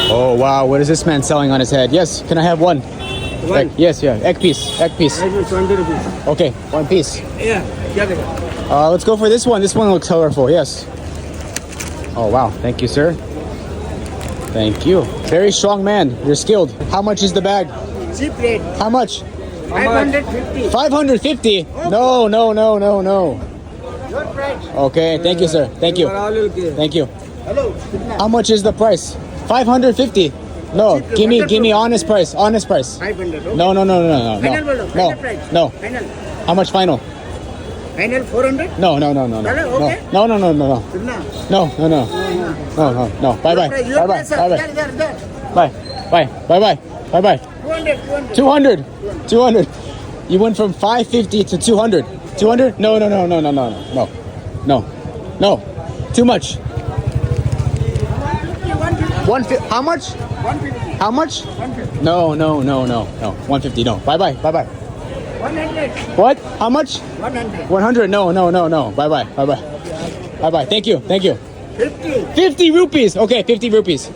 Oh wow, what is this man selling on his head? Yes, can I have one? One. Yes, yeah, egg piece, egg piece. 20 rupees. Okay, one piece. Yeah, क्या देगा? Let's go for this one. This one looks colorful. Yes. Oh wow, thank you, sir. Thank you. Very strong man. You're skilled. How much is the bag? Cheap rate. How much? 550. 550. No, no, no, no, no. Your price. Okay, thank you, sir. Thank you. Thank you. Hello. How much is the price? 550. No, give me honest price. Honest price. 500. Okay. No, no, no, no, no, Final no. bolo, final price. No. Final. How much final? Final 400. No, no, no, no, no. Okay. No, no, no, no, no. कितना? No, no, no. No, no, no. Bye bye. Bye bye. Bye bye. Bye. Bye. Bye bye. Bye bye. 200. 200. 200. You went from 550 to 200. 200? No, no, no, no, no, no, no. No. No. Too much. 150. How much? 150. How much? 150. No, no, no, no, no. 150. No. Bye bye. Bye bye. 100. What? How much? 100. 100. No, no, no, no. Bye bye. Bye bye. Bye bye. Thank you. Thank you. 50. 50 rupees. Okay, 50 rupees.